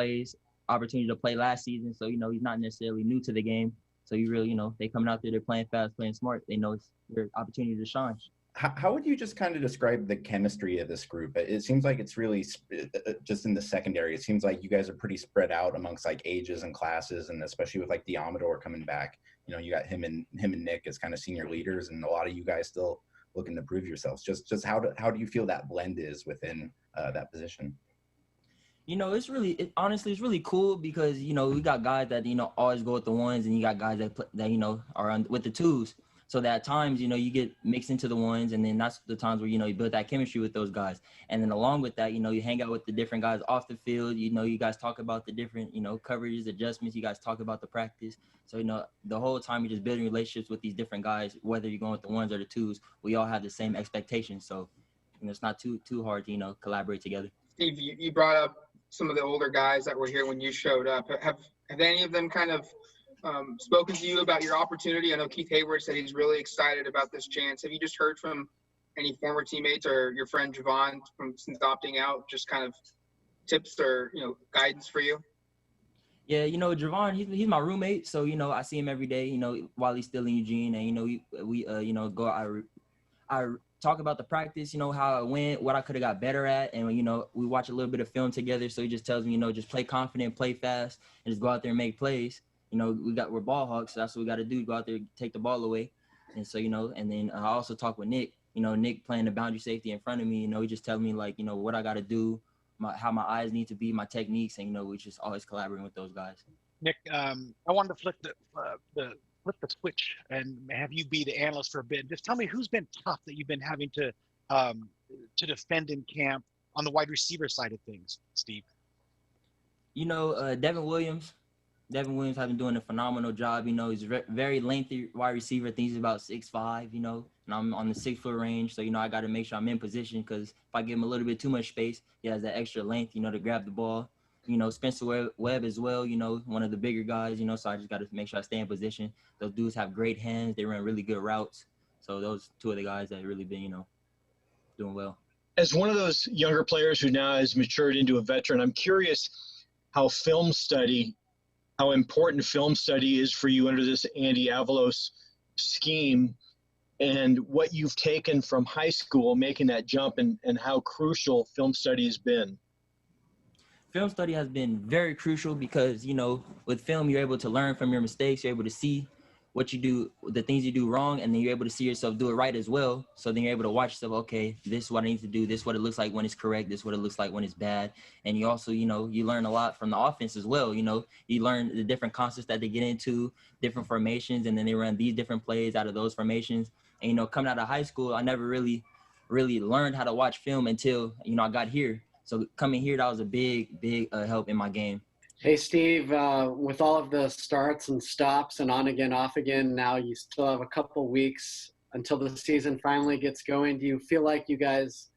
opportunity to play last season. So, he's not necessarily new to the game. So you really, they coming out there, they're playing fast, playing smart. They know it's their opportunity to shine. How would you just kind of describe the chemistry of this group? It seems like it's really just in the secondary. It seems like you guys are pretty spread out amongst like ages and classes, and especially with like Diamador coming back. You got him and Nick as kind of senior leaders, and a lot of you guys still looking to prove yourselves. Just how do you feel that blend is within that position? Honestly, it's really cool because, we got guys that, always go with the ones, and you got guys that are with the twos. So that at times, you get mixed into the ones, and then that's the times where, you build that chemistry with those guys. And then along with that, you hang out with the different guys off the field. You guys talk about the different, coverages, adjustments. You guys talk about the practice. So, the whole time you're just building relationships with these different guys, whether you're going with the ones or the twos, we all have the same expectations. So, it's not too hard to, collaborate together. Steve, you brought up some of the older guys that were here when you showed up. Have any of them kind of spoken to you about your opportunity? I know Keith Hayward said he's really excited about this chance. Have you just heard from any former teammates or your friend Javon since opting out, just kind of tips or guidance for you? Yeah, Javon, he's my roommate, so I see him every day, while he's still in Eugene, and we go out. I talk about the practice, how it went, what I could have got better at, and we watch a little bit of film together. So he just tells me, just play confident, play fast, and just go out there and make plays. We're ball hawks, so that's what we got to do. Go out there, take the ball away. And so, and then I also talk with Nick, Nick playing the boundary safety in front of me, he just tells me like, what I got to do, how my eyes need to be, my techniques. And, we just always collaborating with those guys. Nick, I wanted to flip the switch and have you be the analyst for a bit. Just tell me who's been tough that you've been having to defend in camp on the wide receiver side of things, Steve. Devin Williams. Devin Williams has been doing a phenomenal job. He's a very lengthy wide receiver. I think he's about 6'5", and I'm on the 6-foot range. So, I got to make sure I'm in position because if I give him a little bit too much space, he has that extra length, to grab the ball. Spencer Webb as well, one of the bigger guys, so I just got to make sure I stay in position. Those dudes have great hands. They run really good routes. So those two of the guys that really been, doing well. As one of those younger players who now has matured into a veteran, I'm curious how important film study is for you under this Andy Avalos scheme, and what you've taken from high school, making that jump, and how crucial film study has been. Film study has been very crucial because, with film, you're able to learn from your mistakes. You're able to see what you do, the things you do wrong, and then you're able to see yourself do it right as well. So then you're able to watch yourself, okay, this is what I need to do. This is what it looks like when it's correct. This is what it looks like when it's bad. And you also, you learn a lot from the offense as well. You learn the different concepts that they get into, different formations, and then they run these different plays out of those formations. And, coming out of high school, I never really learned how to watch film until, I got here. So coming here, that was a big help in my game. Hey, Steve, with all of the starts and stops and on again, off again, now you still have a couple weeks until the season finally gets going. Do you feel like you guys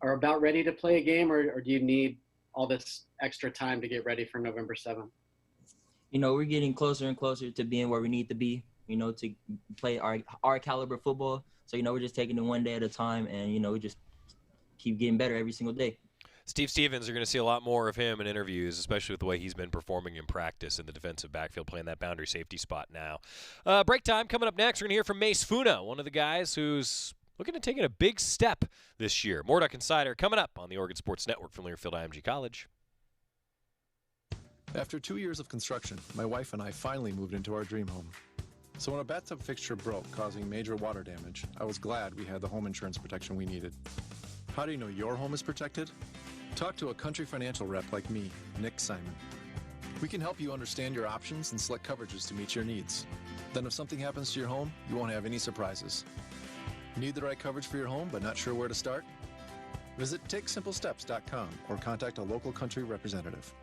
are about ready to play a game, or do you need all this extra time to get ready for November 7th? We're getting closer and closer to being where we need to be, to play our caliber football. So, we're just taking it one day at a time, and, we just keep getting better every single day. Steve Stevens, you're going to see a lot more of him in interviews, especially with the way he's been performing in practice in the defensive backfield, playing that boundary safety spot now. Break time coming up next. We're going to hear from Mace Funa, one of the guys who's looking at taking a big step this year. Morduck Insider coming up on the Oregon Sports Network from Learfield IMG College. After 2 years of construction, my wife and I finally moved into our dream home. So when a bathtub fixture broke, causing major water damage, I was glad we had the home insurance protection we needed. How do you know your home is protected? Talk to a Country Financial rep like me, Nick Simon. We can help you understand your options and select coverages to meet your needs. Then if something happens to your home, you won't have any surprises. Need the right coverage for your home but not sure where to start? Visit TakeSimpleSteps.com or contact a local country representative.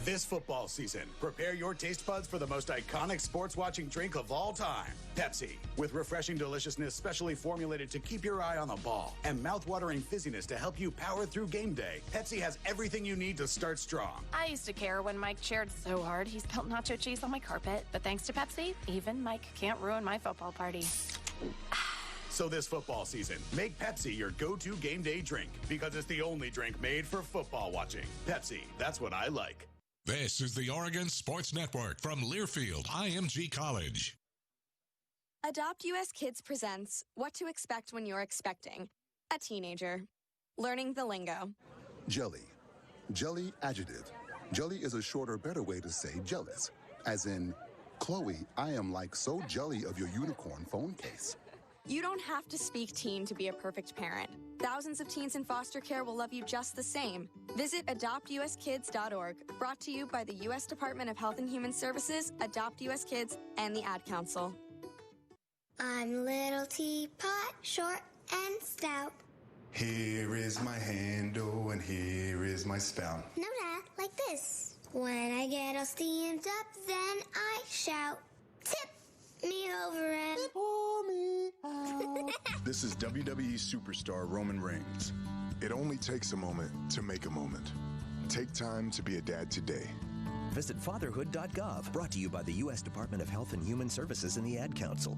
This football season, prepare your taste buds for the most iconic sports watching drink of all time, Pepsi. With refreshing deliciousness specially formulated to keep your eye on the ball and mouth-watering fizziness to help you power through game day, Pepsi has everything you need to start strong. I used to care when Mike cheered so hard he spilled nacho cheese on my carpet, but thanks to Pepsi, even Mike can't ruin my football party. So this football season, make Pepsi your go-to game day drink because it's the only drink made for football watching. Pepsi, that's what I like. This is the Oregon Sports Network from Learfield IMG College. Adopt US Kids presents What to Expect When You're Expecting a Teenager. Learning the lingo. Jelly. Jelly adjective. Jelly is a shorter, better way to say jealous. As in, Chloe, I am like so jelly of your unicorn phone case. You don't have to speak teen to be a perfect parent. Thousands of teens in foster care will love you just the same. Visit adoptuskids.org, brought to you by the U.S. Department of Health and Human Services, Adopt US Kids, and the Ad Council. I'm little teapot, short and stout. Here is my handle and here is my spout. No, Dad, like this. When I get all steamed up, then I shout, tip me over and pour me out. This is WWE superstar Roman Reigns. It only takes a moment to make a moment. Take time to be a dad today. Visit fatherhood.gov, brought to you by the U.S. Department of Health and Human Services and the Ad Council.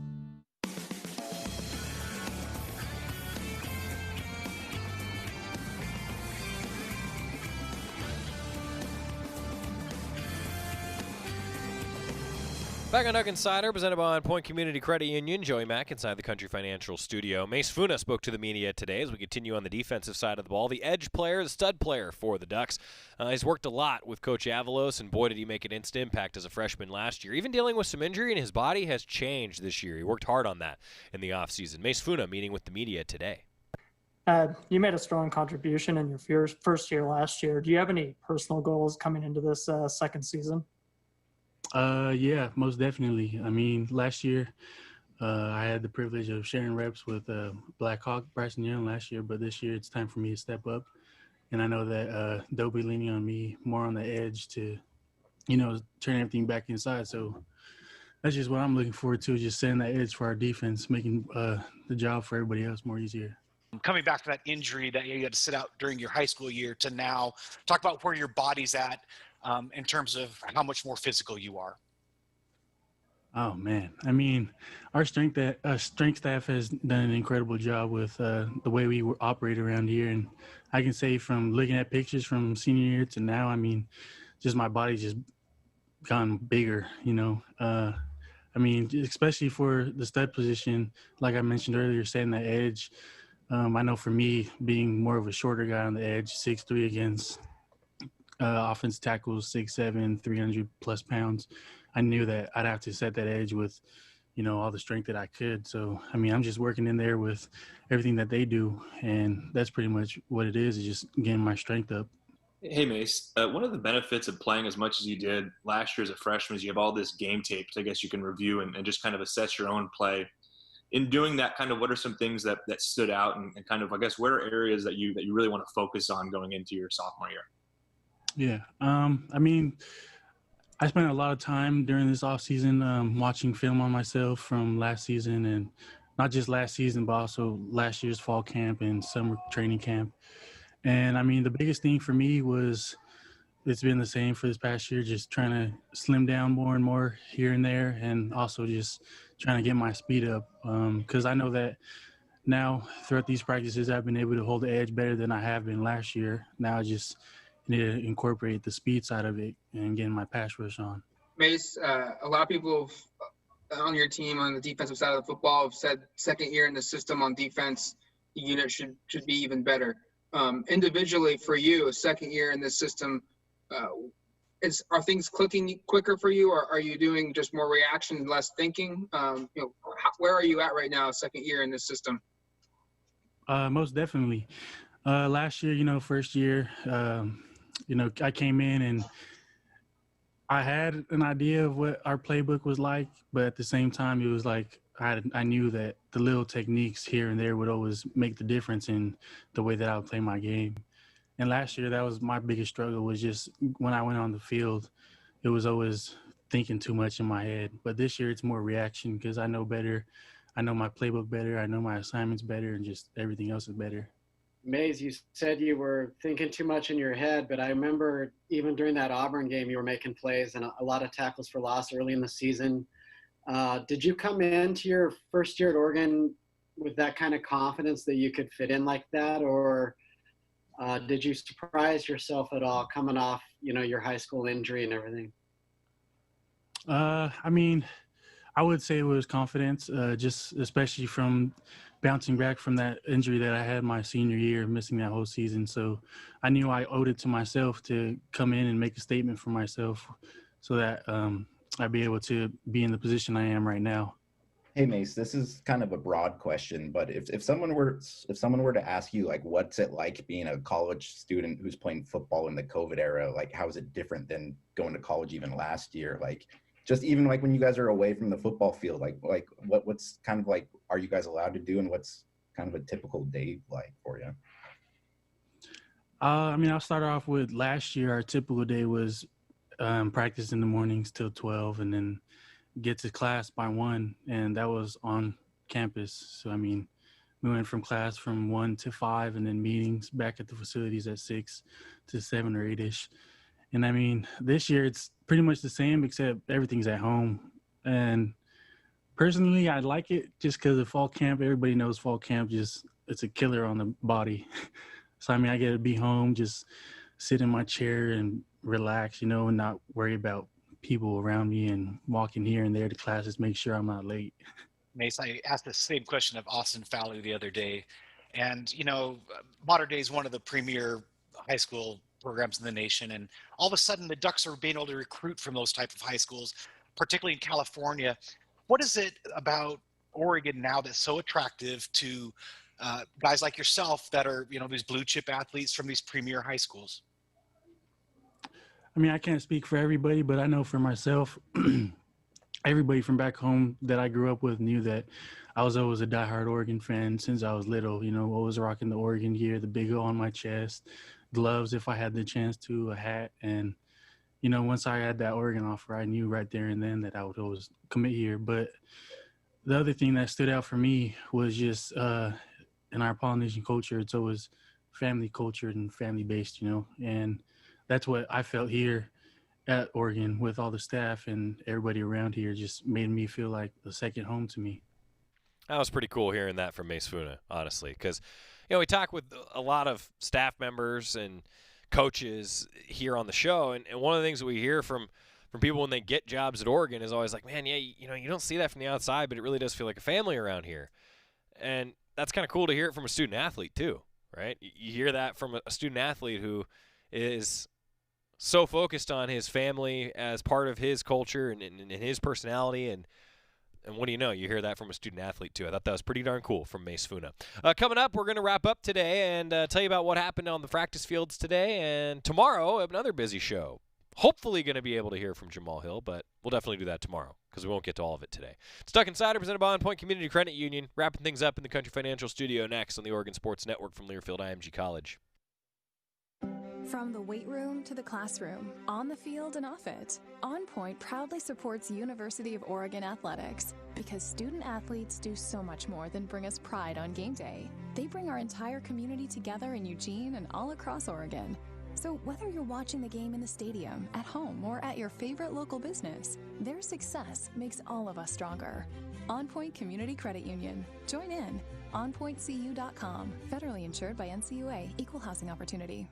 Back on Duck Insider, presented by On Point Community Credit Union. Joey Mack inside the Country Financial Studio. Mace Funa spoke to the media today as we continue on the defensive side of the ball. The edge player, the stud player for the Ducks. He's worked a lot with Coach Avalos, and boy, did he make an instant impact as a freshman last year. Even dealing with some injury, and his body has changed this year. He worked hard on that in the offseason. Mace Funa meeting with the media today. You made a strong contribution in your first year last year. Do you have any personal goals coming into this second season? Yeah, most definitely. I mean, last year I had the privilege of sharing reps with Black Hawk, Bryson Young last year, but this year it's time for me to step up. And I know that they'll be leaning on me more on the edge to, turn everything back inside. So that's just what I'm looking forward to, just setting that edge for our defense, making the job for everybody else more easier. Coming back to that injury that you had to sit out during your high school year to now, talk about where your body's at in terms of how much more physical you are. Oh man, I mean, our strength staff has done an incredible job with the way we operate around here, and I can say from looking at pictures from senior year to now, I mean, just my body's just gone bigger. I mean, especially for the stud position, like I mentioned earlier, setting that edge. I know for me, being more of a shorter guy on the edge, 6'3" against offense tackles, 6'7", 300+ pounds, I knew that I'd have to set that edge with, all the strength that I could. So, I mean, I'm just working in there with everything that they do, and that's pretty much what it is just getting my strength up. Hey, Mace, one of the benefits of playing as much as you did last year as a freshman is you have all this game tape, I guess you can review and just kind of assess your own play. In doing that, kind of what are some things that stood out and kind of, I guess, what are areas that you really want to focus on going into your sophomore year? Yeah. I mean, I spent a lot of time during this off season watching film on myself from last season, and not just last season, but also last year's fall camp and summer training camp. And I mean, the biggest thing for me was, it's been the same for this past year, just trying to slim down more and more here and there, and also just trying to get my speed up. Because I know that now throughout these practices, I've been able to hold the edge better than I have been last year. Now I just need to incorporate the speed side of it and getting my pass rush on. Mace, a lot of people on your team on the defensive side of the football have said second year in the system on defense, the unit should be even better. Individually for you, a second year in this system, are things clicking quicker for you, or are you doing just more reaction, less thinking? Where are you at right now, second year in this system? Most definitely. Last year, first year, I came in and I had an idea of what our playbook was like, but at the same time, it was like I knew that the little techniques here and there would always make the difference in the way that I would play my game. And last year, that was my biggest struggle, was just when I went on the field, it was always thinking too much in my head. But this year, it's more reaction because I know better. I know my playbook better. I know my assignments better, and just everything else is better. Maze, you said you were thinking too much in your head, but I remember even during that Auburn game, you were making plays and a lot of tackles for loss early in the season. Did you come into your first year at Oregon with that kind of confidence that you could fit in like that, or did you surprise yourself at all coming off, your high school injury and everything? I mean, I would say it was confidence, just especially from bouncing back from that injury that I had my senior year, missing that whole season. So I knew I owed it to myself to come in and make a statement for myself so that I'd be able to be in the position I am right now. Hey Mace, this is kind of a broad question, but if someone were to ask you, like, what's it like being a college student who's playing football in the COVID era, like how is it different than going to college even last year? Like, just even like when you guys are away from the football field, like what's kind of like, are you guys allowed to do, and what's kind of a typical day like for you? I mean, I'll start off with last year. Our typical day was practice in the mornings till 12, and then get to class by 1, and that was on campus. So I mean, we went from class from 1 to 5, and then meetings back at the facilities at 6 to 7 or 8ish. And I mean, this year it's pretty much the same, except everything's at home. And personally, I like it just because of fall camp. Everybody knows fall camp, it's a killer on the body. So I mean, I get to be home, just sit in my chair and relax, and not worry about people around me and walking here and there to classes, make sure I'm not late. Mace, I asked the same question of Austin Fowler the other day. And, Modern Day is one of the premier high school programs in the nation. And all of a sudden, the Ducks are being able to recruit from those type of high schools, particularly in California. What is it about Oregon now that's so attractive to guys like yourself that are, these blue chip athletes from these premier high schools? I mean, I can't speak for everybody, but I know for myself, everybody from back home that I grew up with knew that I was always a diehard Oregon fan since I was little. Always rocking the Oregon gear, the big O on my chest, gloves if I had the chance to, a hat. And, once I had that Oregon offer, I knew right there and then that I would always commit here. But the other thing that stood out for me was just in our Polynesian culture, it's always family culture and family-based, and that's what I felt here at Oregon with all the staff and everybody around here. Just made me feel like a second home to me. That was pretty cool hearing that from Mace Funa, honestly, because we talk with a lot of staff members and coaches here on the show, and one of the things that we hear from people when they get jobs at Oregon is always like, man, yeah, you don't see that from the outside, but it really does feel like a family around here. And that's kind of cool to hear it from a student athlete too, right? You hear that from a student athlete who is so focused on his family as part of his culture and his personality, and what do you know? You hear that from a student athlete too. I thought that was pretty darn cool from Mace Funa. Coming up, we're going to wrap up today and tell you about what happened on the practice fields today, and tomorrow another busy show. Hopefully going to be able to hear from Jamal Hill, but we'll definitely do that tomorrow because we won't get to all of it today. Stuck Insider presented by On Point Community Credit Union, wrapping things up in the Country Financial Studio next on the Oregon Sports Network from Learfield IMG College. From the weight room to the classroom, on the field and off it, On Point proudly supports University of Oregon athletics because student athletes do so much more than bring us pride on game day. They bring our entire community together in Eugene and all across Oregon. So whether you're watching the game in the stadium, at home, or at your favorite local business, their success makes all of us stronger. On Point Community Credit Union. Join in. OnPointCU.com. Federally insured by NCUA. Equal housing opportunity.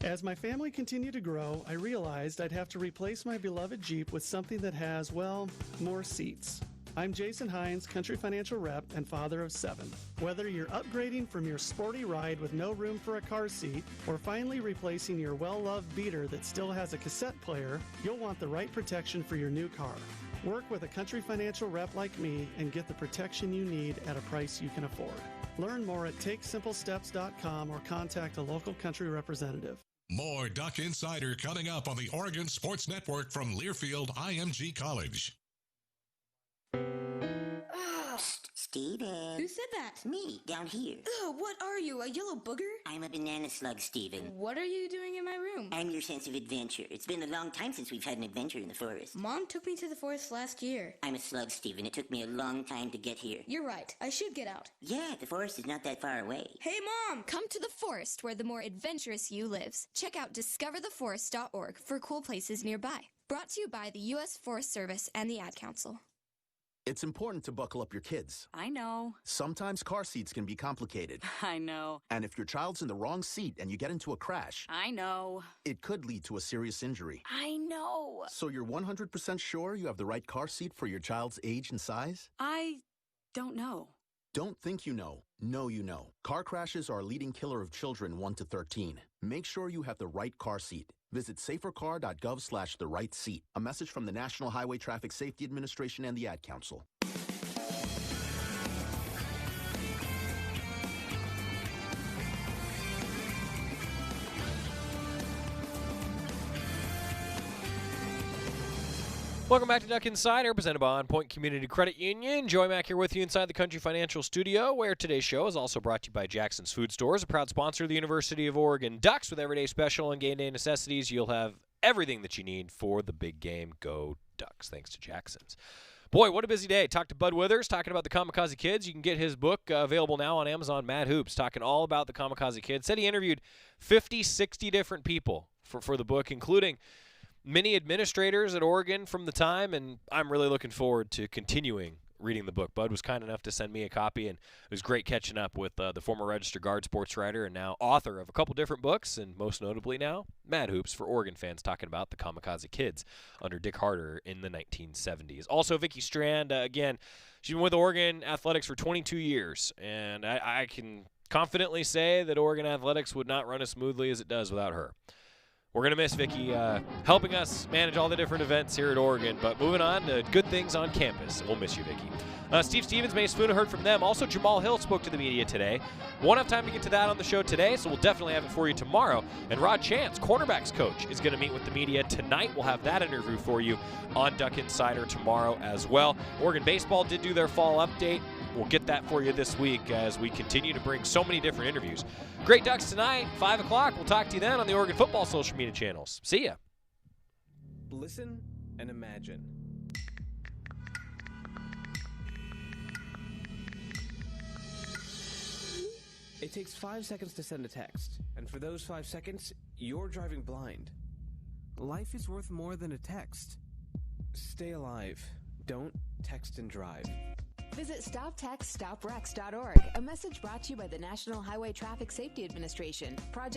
As my family continued to grow, I realized I'd have to replace my beloved Jeep with something that has, well, more seats. I'm Jason Hines, Country Financial Rep and father of 7. Whether you're upgrading from your sporty ride with no room for a car seat or finally replacing your well-loved beater that still has a cassette player, you'll want the right protection for your new car. Work with a Country Financial Rep like me and get the protection you need at a price you can afford. Learn more at TakeSimpleSteps.com or contact a local Country representative. More Duck Insider coming up on the Oregon Sports Network from Learfield IMG College. Steven. Who said that? Me, down here. Ugh, what are you, a yellow booger? I'm a banana slug, Steven. What are you doing in my room? I'm your sense of adventure. It's been a long time since we've had an adventure in the forest. Mom took me to the forest last year. I'm a slug, Steven. It took me a long time to get here. You're right. I should get out. Yeah, the forest is not that far away. Hey, Mom! Come to the forest where the more adventurous you lives. Check out discovertheforest.org for cool places nearby. Brought to you by the U.S. Forest Service and the Ad Council. It's important to buckle up your kids. I know. Sometimes car seats can be complicated. I know. And if your child's in the wrong seat and you get into a crash, I know. it could lead to a serious injury. I know. So you're 100% sure you have the right car seat for your child's age and size? I don't know. Don't think you know. Know you know. Car crashes are a leading killer of children 1 to 13. Make sure you have the right car seat. Visit safercar.gov/the right seat. A message from the National Highway Traffic Safety Administration and the Ad Council. Welcome back to Duck Insider, presented by On Point Community Credit Union. Joy Mack here with you inside the Country Financial Studio, where today's show is also brought to you by Jackson's Food Stores, a proud sponsor of the University of Oregon Ducks. With everyday special and game day necessities, you'll have everything that you need for the big game. Go Ducks, thanks to Jackson's. Boy, what a busy day. Talked to Bud Withers, talking about the Kamikaze Kids. You can get his book available now on Amazon, Mad Hoops, talking all about the Kamikaze Kids. Said he interviewed 50, 60 different people for the book, including many administrators at Oregon from the time, and I'm really looking forward to continuing reading the book. Bud was kind enough to send me a copy, and it was great catching up with the former Register Guard sports writer and now author of a couple different books, and most notably now, Mad Hoops for Oregon fans, talking about the Kamikaze Kids under Dick Harder in the 1970s. Also, Vicki Strand, again, she's been with Oregon Athletics for 22 years, and I can confidently say that Oregon Athletics would not run as smoothly as it does without her. We're going to miss Vicki helping us manage all the different events here at Oregon, but moving on to good things on campus. We'll miss you, Vicki. Steve Stevens, Mace Funa, heard from them. Also, Jamal Hill spoke to the media today. Won't have time to get to that on the show today, so we'll definitely have it for you tomorrow. And Rod Chance, cornerbacks coach, is going to meet with the media tonight. We'll have that interview for you on Duck Insider tomorrow as well. Oregon baseball did do their fall update. We'll get that for you this week as we continue to bring so many different interviews. Great Ducks tonight, 5 o'clock. We'll talk to you then on the Oregon football social media channels. See ya. Listen and imagine. It takes 5 seconds to send a text, and for those 5 seconds, you're driving blind. Life is worth more than a text. Stay alive. Don't text and drive. Visit StopTextStopWrecks.org, a message brought to you by the National Highway Traffic Safety Administration. Project